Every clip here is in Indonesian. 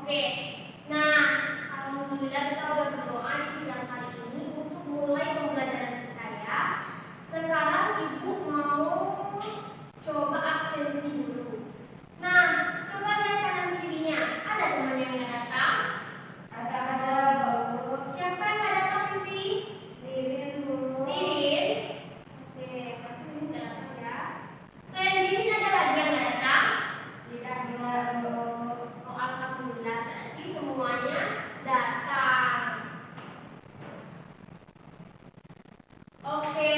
Oke, nah alhamdulillah kita udah berdoa di siang hari ini untuk mulai pembelajaran kita ya. Sekarang ibu mau coba absensi dulu. Nah, coba lihat kanan kirinya. Ada teman yang nggak datang? Ada, Bu. Siapa yang nggak datang, Vivi? Ririn, Bu. Ririn. Oke, berarti Ririn nggak datang ya. Selain Ririn ada lagi yang nggak datang? Tidak, Bu. Oh, alhamdulillah berarti semuanya datang. Oke,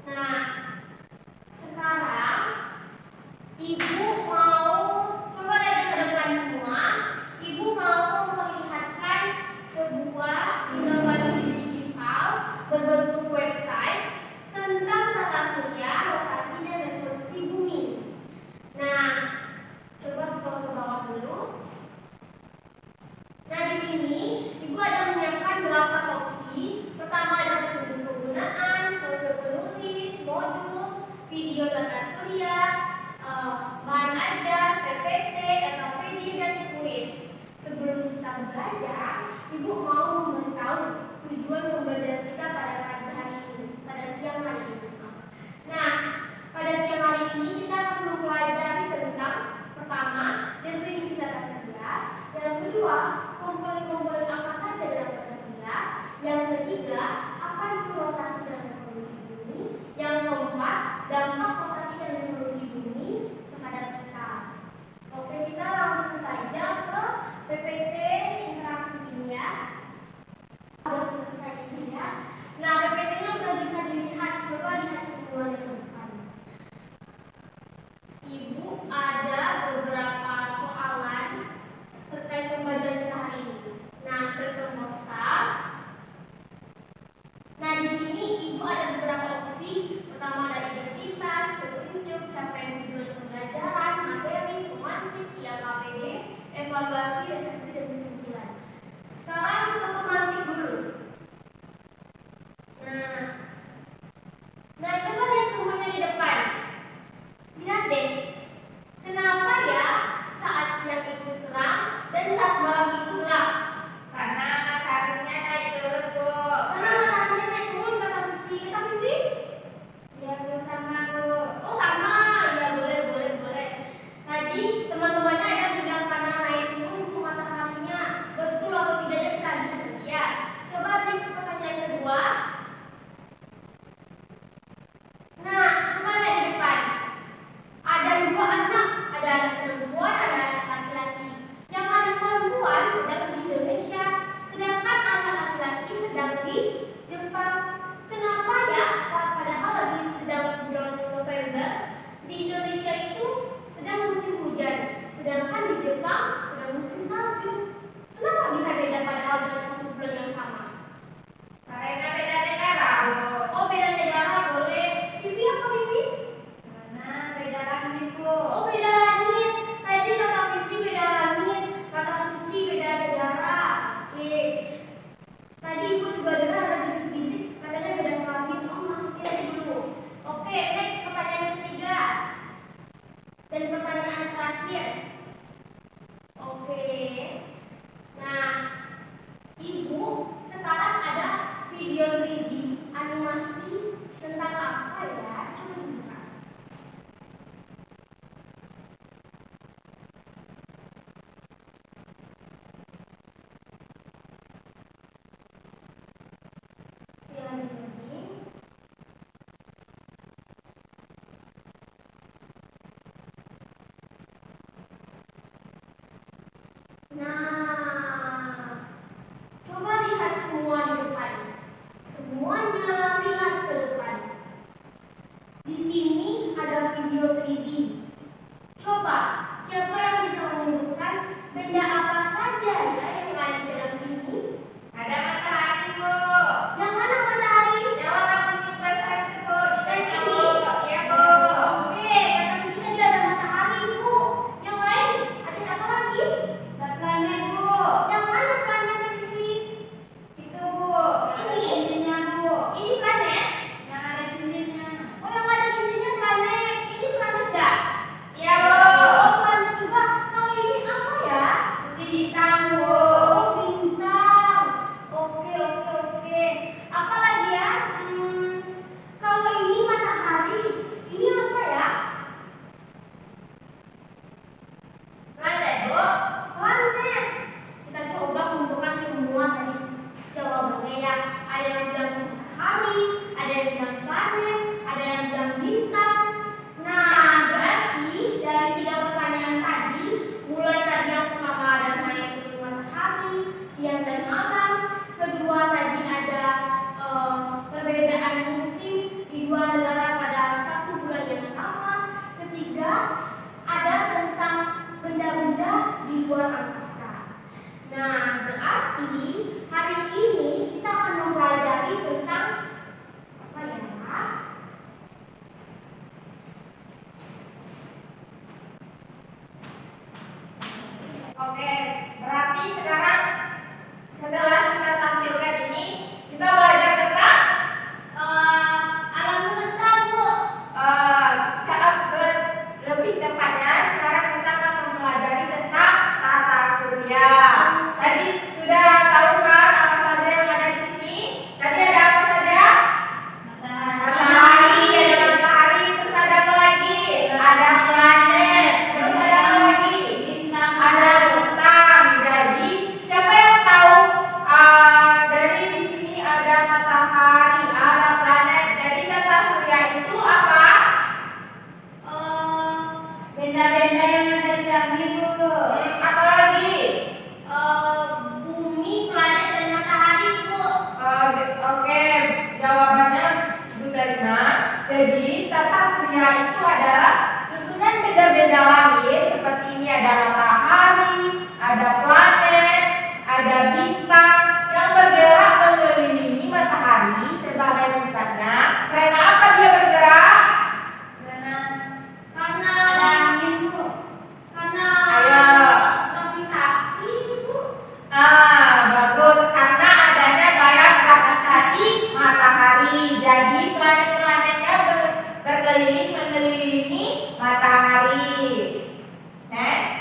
nah sekarang ibu mau coba lihat ke depan semua. Ibu mau memperlihatkan sebuah inovasi digital berbentuk website tentang tata surya, lokasi dan revolusi bumi. Nah, coba scroll ke bawah dulu. Nah, di sini ibu ada menyiapkan 8 opsi. Pertama ada petunjuk penggunaan, profil penulis, modul, video tata surya, bahan ajar, PPT, LKPD, dan kuis. Sebelum kita belajar, ibu mau memberitahu tujuan pembelajaran kita pada pagi hari ini, pada siang hari ini. Nah, pada siang hari ini kita akan mempelajari tentang pertama, definisi tata surya, yang kedua, komponen-komponen apa saja dalam tata surya, yang ketiga, apa itu rotasi dan revolusi bumi, yang keempat, dampak rotasi dan revolusi bumi terhadap kita. Oke, kita langsung saja ke PPT interaktif ini ya. Sudah selesai ini ya. Nah, PPT-nya udah bisa dilihat. Coba lihat semuanya ke depan. Ibu ada beberapa soalan terkait pembelajaran kita hari ini. Nah, bertermostat. Nah, di sini ibu ada beberapa opsi. Pertama ada identitas, petunjuk, capaian tujuan pembelajaran, materi, pemantik, ILKPD, evaluasi, refleksi, dan kesimpulan. Sekarang ke pemantik dulu. Nah, coba lihat semuanya di depan. Lihat deh, kenapa ya saat siang itu terang dan saat malam itu gelap? Karena mataharinya naik turun, Bu. Karena mataharinya naik turun kata suci. Kata Vivi? Ya, Bu, sama, Bu. Oh sama, ya boleh. Tadi teman-temannya ada yang bilang karena naik turun itu matahari surya itu adalah susunan benda-benda langit seperti ini, ada matahari, ada planet, ada bintang yang bergerak mengelilingi matahari sebagai pusatnya. Karena apa dia bergerak? Karena Karena ada angin, Bu. karena Ayo. gravitasi itu. Bagus, karena adanya gaya gravitasi matahari. Jadi planet-planetnya berkeliling mengelilingi matahari. Next.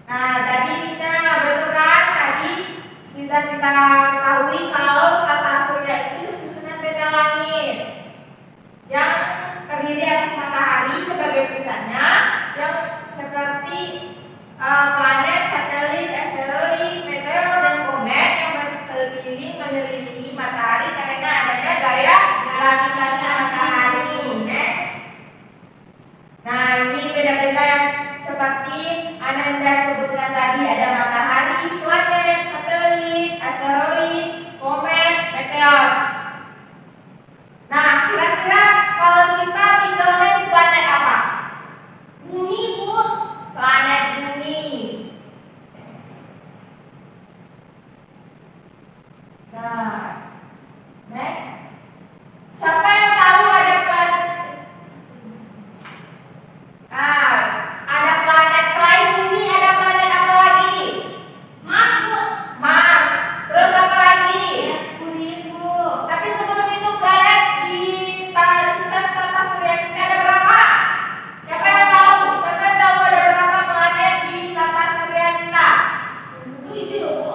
Betul kan? Tadi sudah kita ketahui kalau tata surya itu susunan benda langit yang terdiri atas matahari sebagai pusatnya, yang seperti planet, satelit, asteroid, meteor, dan komet yang berkeliling mengelilingi matahari karena adanya gaya gravitasi matahari. Next. Nah, ini benda-benda yang seperti Ananda sebutkan tadi, ada matahari, planet, satelit, asteroid, komet, meteor. Nah, kira-kira kalau kita tinggalnya di planet apa? Bumi, Bu. Planet bumi. Nah, next. Siapa yang tahu ada planet? Ada planet selain bumi, ada planet apa lagi? Mars, Bu. Mars. Terus apa lagi? Merkurius, Bu. Tapi sebelum itu planet di sistem tata surya kita ada berapa? Siapa yang tahu? Siapa yang tahu ada berapa planet di tata surya kita? 7, Bu.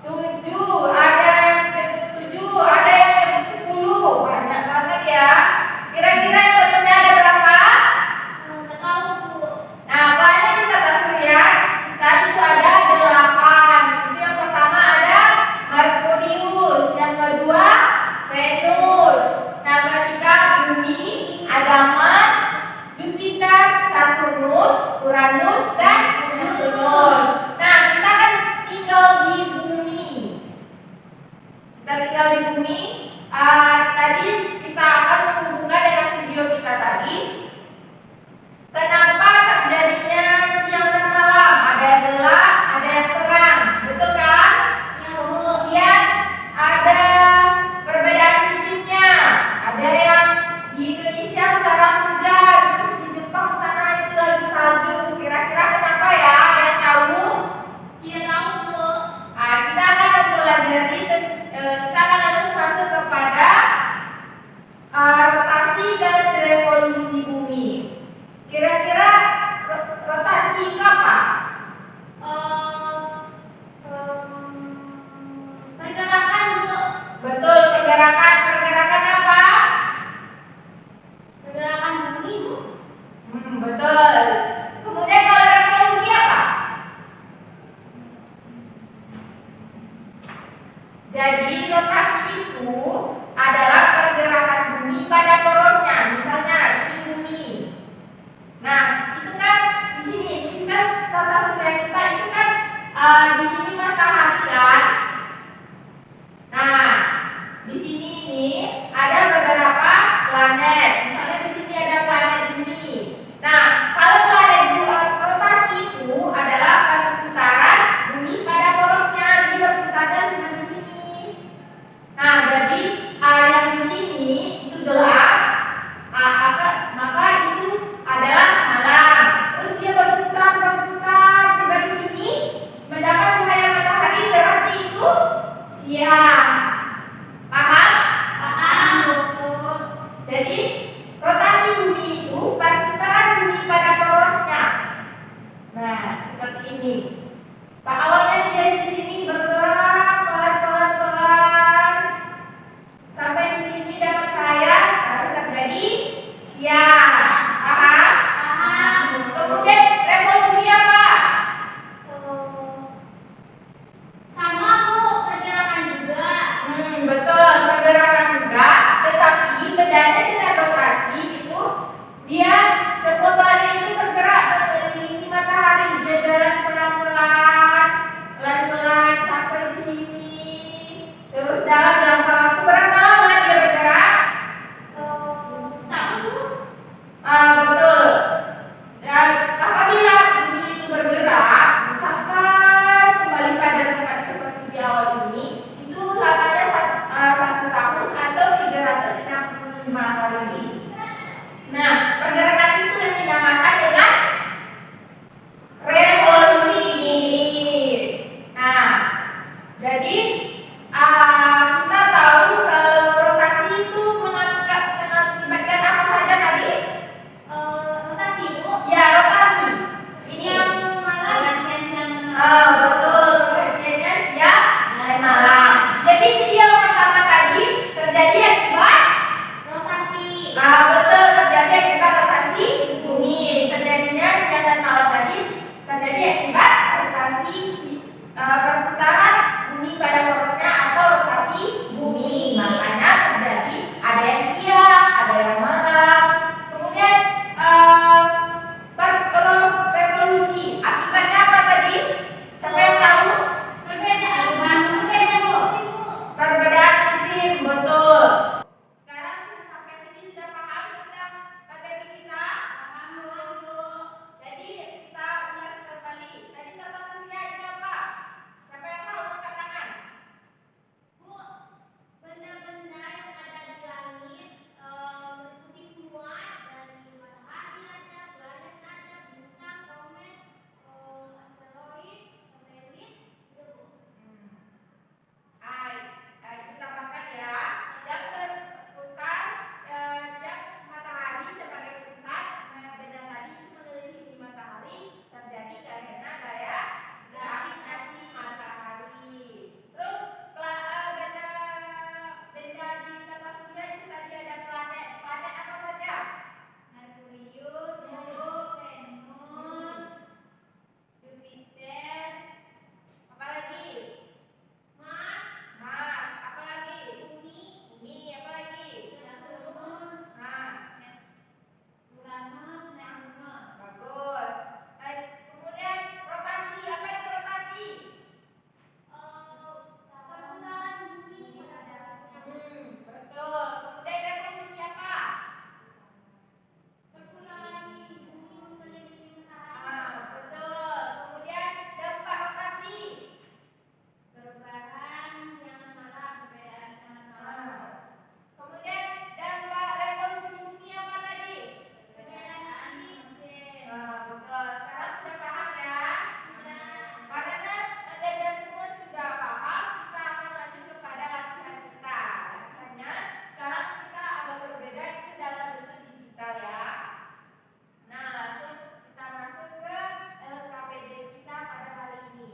7. Ada yang menyebut 7, ada yang menyebut 10. Banyak banget ya. Kira-kira yang betulnya ada berapa? Nggak tahu, Bu. Nah, planet di tata surya kita itu ada 8. Itu yang pertama ada Merkurius, yang kedua Venus, yang ketiga Bumi, ada Mars, Jupiter, Saturnus, Uranus, dan Neptunus. Nah, kita kan tinggal di bumi. Kita tinggal di bumi. Tadi kita akan menghubungkan dengan video kita tadi. Kenapa terjadinya siang dan malam? Ada yang gelap, ada yang terang, betul kan? Ya, Bu. Kemudian ada perbedaan musimnya. Ada yang di Indonesia sekarang hujan, terus di Jepang sana itu lagi salju. Kira-kira kenapa ya? Ada yang tahu? Tidak tahu, Bu. Kita akan mempelajari, kita akan langsung masuk kepada rotasi dan revolusi bumi. Kira-kira rotasi itu apa? Pergerakan, Bu. Betul, pergerakan. Pergerakan apa? Pergerakan bumi, Bu. Betul. Kemudian kalau revolusi apa? Jadi rotasi itu adalah pergerakan bumi pada porosnya. Misalnya ini bumi. Nah, itu kan di sini sistem tata surya kita itu kan di sini matahari kan. Nah, di sini ini ada beberapa planet. Misalnya di sini ada planet bumi. Nah, kalau planet rotasi itu adalah perputaran bumi pada porosnya, dia berputarnya cuma di sini. Nah, jadi yang di sini itu gelap, Betul, pengertiannya siang dan malam. Jadi video pertama tadi terjadi akibat Rotasi. betul, terjadi akibat rotasi bumi. Terjadinya siang dan malam tadi terjadi akibat rotasi perputaran bumi pada porosnya atau rotasi bumi. Makanya terjadi ada yang siang, ada yang malam. Kemudian kalau revolusi akibatnya apa tadi? Siapa yang tahu? Perbedaan musim, Bu. Perbedaan musim, betul. Sekarang sampai sini sudah paham tentang materi kita? Jadi kita ulas kembali. Tadi tata surya itu apa? Siapa yang tahu angkat tangan? Bu, benda-benda yang ada di langit meliputi semua dari matahari ada, planet ada, bintang, komet, asteroid, satelit, gitu, Bu. Itu tambahkan ya. Yang berputar, yang matahari sebagai pusat, benda tadi itu mengelilingi matahari terjadi karena gaya gravitasi matahari. Terus benda di tata surya itu tadi ada planet. Planet apa saja? Merkurius, Venus, Jupiter, Apalagi? Mars, Mars. Apalagi? bumi, Bumi. Apalagi? Saturnus, Nah. Uranus, Neptunus. Bagus. Kemudian rotasi, apa itu rotasi? perputaran bumi pada porosnya. Betul. Kemudian revolusi apa? Perputaran bumi mengelilingi matahari. Betul. Kemudian dampak rotasi. Perubahan siang dan malam, perbedaan siang dan malam. Kemudian dampak revolusi bumi apa tadi? Perbedaan musim. Betul. Sekarang sudah paham ya? Sudah. Karena Anda semua sudah paham, kita akan lanjut kepada latihan kita. Latihannya sekarang kita agak berbeda, itu dalam bentuk digital ya. Nah, langsung kita masuk ke LKPD kita pada hari ini.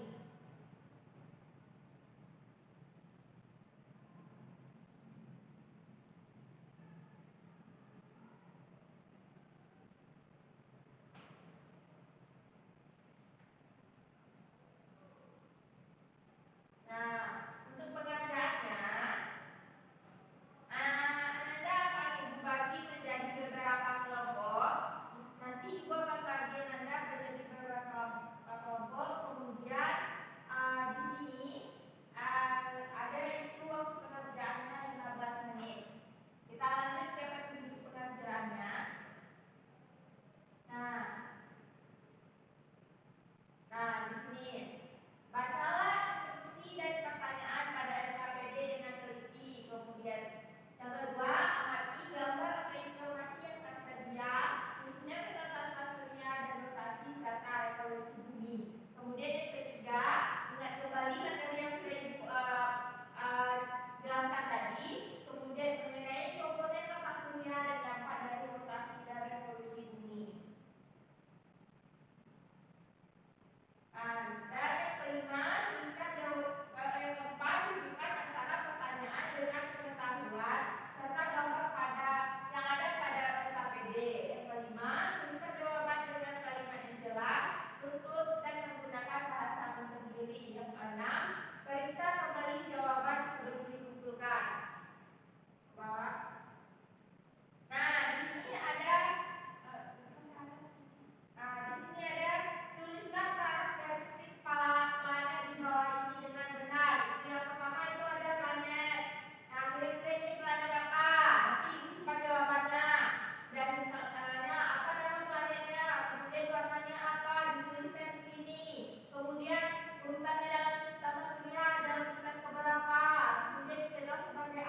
Nah, untuk pengerjaannya, Anda akan Ibu bagi menjadi beberapa kelompok. Nanti Ibu akan bagi Anda menjadi beberapa kelompok. Kemudian di sini ada itu waktu pengerjaannya 15 menit. Kita lanjut ke petunjuk pengerjaannya. Nah, di sini bacalah instruksi dan pertanyaan pada LKPD dengan teliti. Kemudian yang kedua, amati gambar atau informasi yang tersedia, khususnya tentang tata surya dan rotasi serta revolusi bumi. Kemudian yang ketiga, ingat kembali materi yang sudah Ibu jelaskan tadi. Kemudian mengenai komponen tata surya dan dampak dari rotasi dan revolusi bumi. Dan yang kelima, tuliskan yang keempat, hubungkan antara pertanyaan dengan pengetahuan serta gambar yang ada pada LKPD. Yang kelima, tuliskan jawaban dengan kalimat yang jelas, tuntut dan menggunakan bahasamu sendiri. Yang keenam, periksa kembali jawaban sebelum dikumpulkan. Nah, di sini ada tuliskan karakteristik planet di bawah ini dengan benar. Itu yang pertama itu ada planet. Nah, kira-kira ini planet apa? Nanti simpan jawabannya. Dan misalnya apa nama planetnya? Kemudian warnanya apa? Dituliskan di sini. Kemudian urutannya dalam tata surya dalam urutan keberapa? Kemudian dikenal sebagai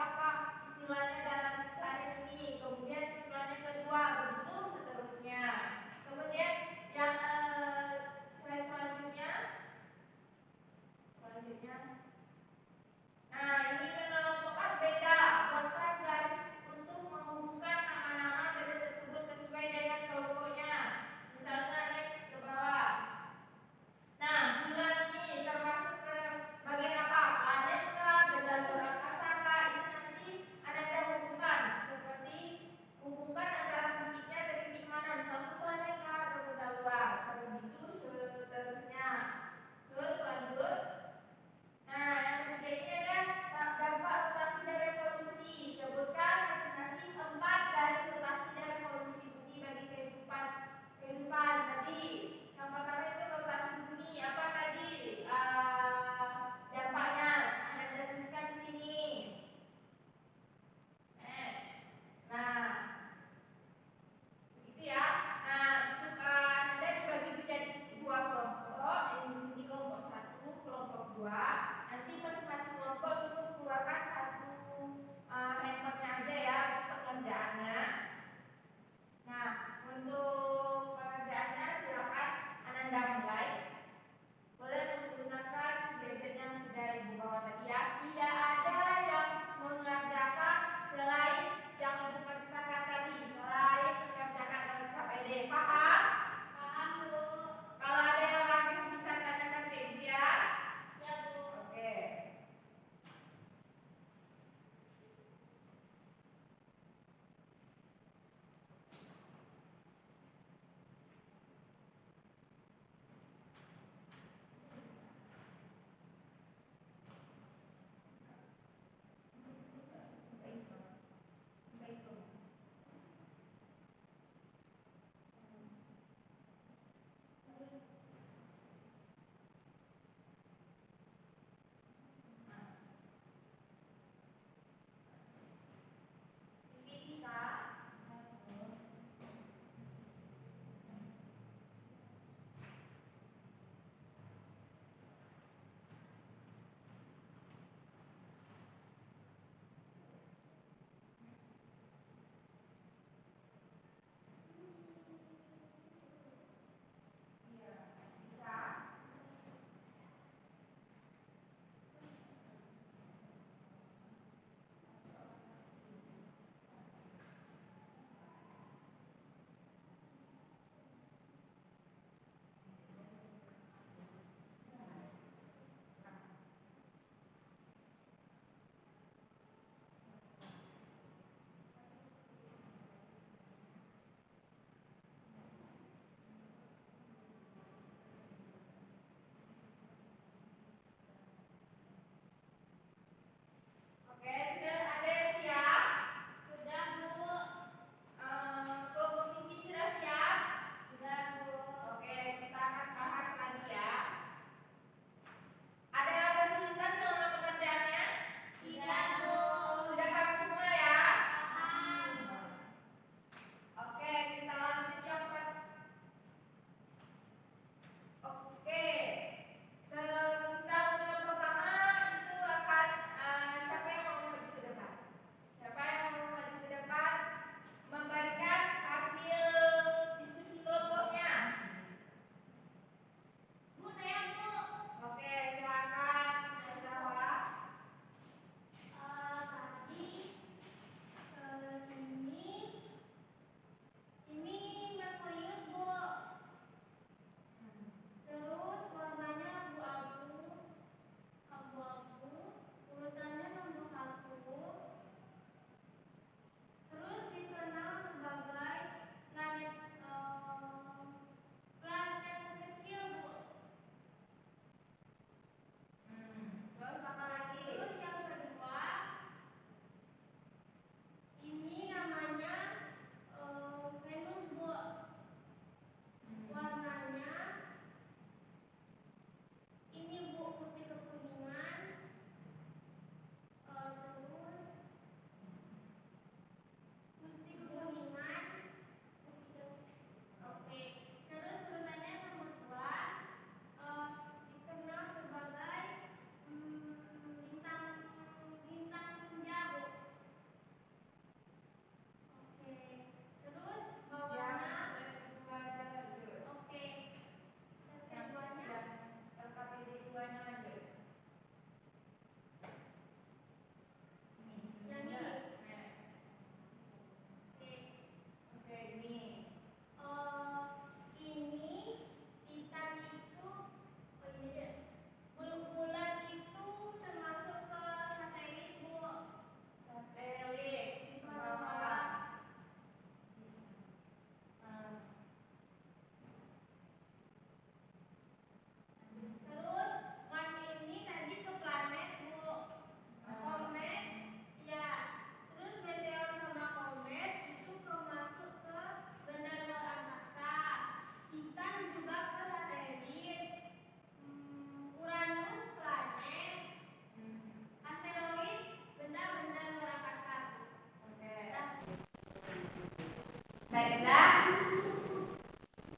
Baiklah.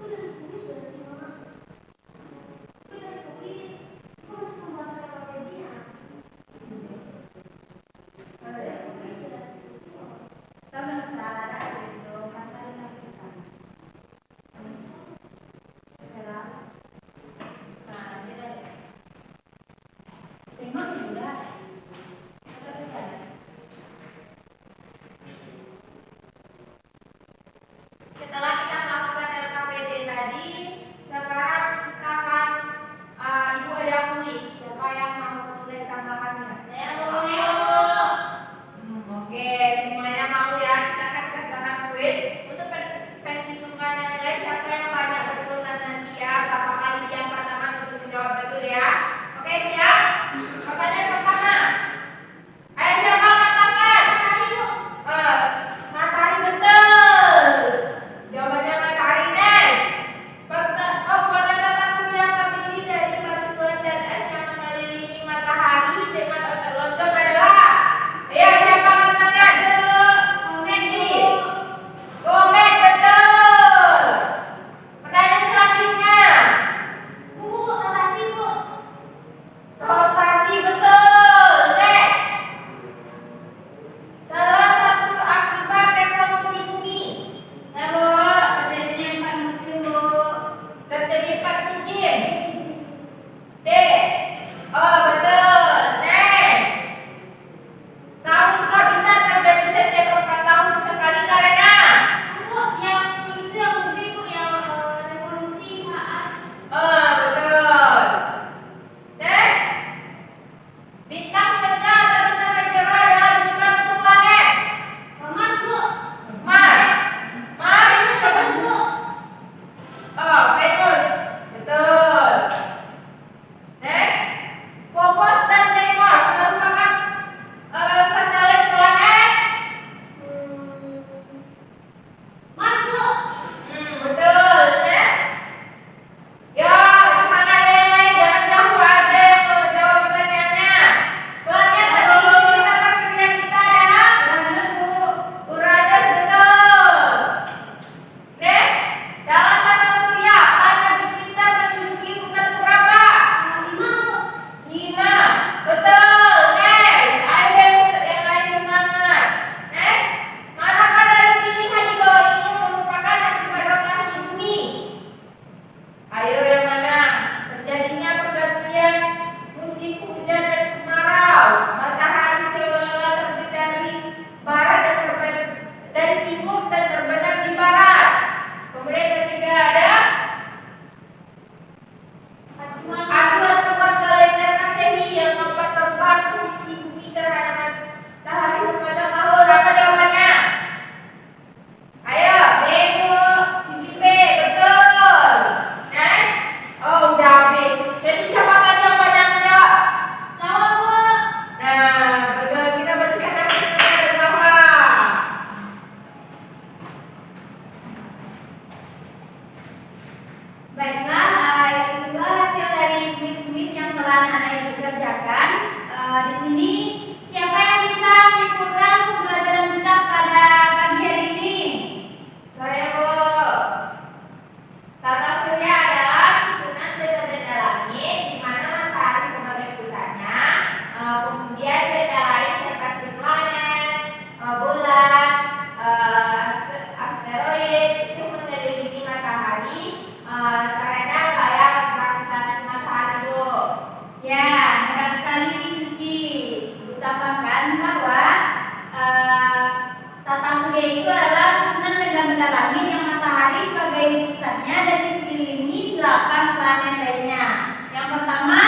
Udah ditulis berarti Mak. Udah ditulis. Itu masih pembahasan Wikipedia. Tulis sudah. Tolong salah itu kata kita. Salah. Nah, dia tengok sudah. Setelah kita melakukan LKPD tadi, sekarang kita akan Ibu ada tulis. Siapa yang mau mulai tambahkannya? Oke, semuanya mau ya. Kita akan kerjakan kuis untuk penghitungan nilai siapa yang banyak betul nanti ya. Berapa kali yang pertama untuk menjawab betul ya. Oke, siap? Pertanyaan pertama. Ayo siapa angkat tangan? Matahari betul. Jawabannya matahari next. Planet tata surya terdiri dari batuan dan es yang mengelilingi matahari dengan otot lonjong adalah. Ayo siapa angkat tangan? Komet betul. Pertanyaan selanjutnya. Bu, rotasi Bu. Rotasi betul. Next. Salah satu akibat revolusi bumi. Terjadi 4 musim. D. Oh betul. Next. Tahukah bisa terjadi setiap 4 tahun sekali karena? Bu, yang itu yang lebih Bu, yang revolusi saat Oh betul. Next. Bintang senja atau bintang kejora adalah bukan untuk planet. Mars Bu. Mars. Mars. Venus Bu. Oh Venus. Betul. Next. Phobos dan Deimos merupakan satelit planet. Mars Bu. Betul. Next. Ya, semangat yang lain, jangan jauh aja yang mau jawab pertanyaannya. Planet tertinggi di tata surya kita adalah Uranus, betul. Next, dalam tata surya planet Jupiter menduduki urutan berapa? 5 Bu. 5, betul. Next, ayo yang lain semangat. Next, manakah dari pilihan di bawah ini merupakan akibat rotasi bumi? Ayo yang mana? Terjadinya pergantian musim hujan dan kemarau. Matahari seolah-olah terbit dari barat dan terbenam dari timur dan terbenam di barat. Kemudian ketiga ada acuan nomor kalender Masehi yang membuat perubahan posisi bumi terhadap matahari sepanjang tahun. Apa jawabannya? Ayo. B, betul. Next. Oh, udah habis. Jadi siapa tadi yang banyak menjawab? Jawab Bu. Nah, betul. Kita berikan tepuk tangan dari bawah. Baiklah, itulah hasil dari kuis-kuis yang telah anak ibu kerjakan. Di sini siapa yang bisa menyimpulkan pembelajaran kita pada pagi hari ini? Saya Bu. Tata surya adalah susunan benda-benda langit di mana matahari sebagai pusatnya. Kemudian benda lain seperti planet, bulan, asteroid itu mengelilingi matahari karena gaya gravitasi matahari Bu. Ya, hebat sekali Suci. Ditambahkan bahwa tata surya itu adalah susunan benda-benda langit yang matahari sebagai pusatnya dan dikelilingi 8 planet lainnya. Yang pertama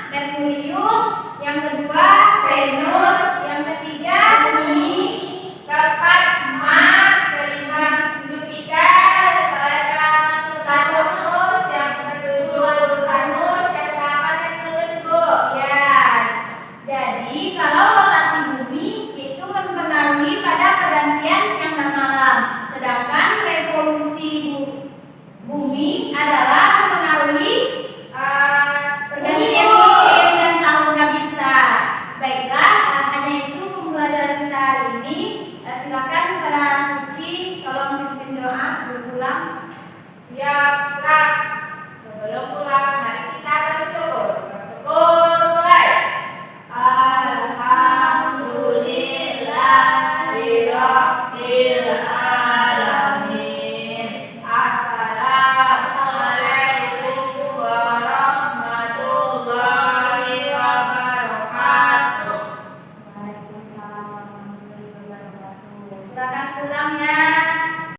Merkurius, yang kedua Venus, yang ketiga Bumi, keempat Mars, kelima Jupiter, keenam Saturnus, yang ketujuh Uranus, yang kedelapan Neptunus Bu. Ya, jadi kalau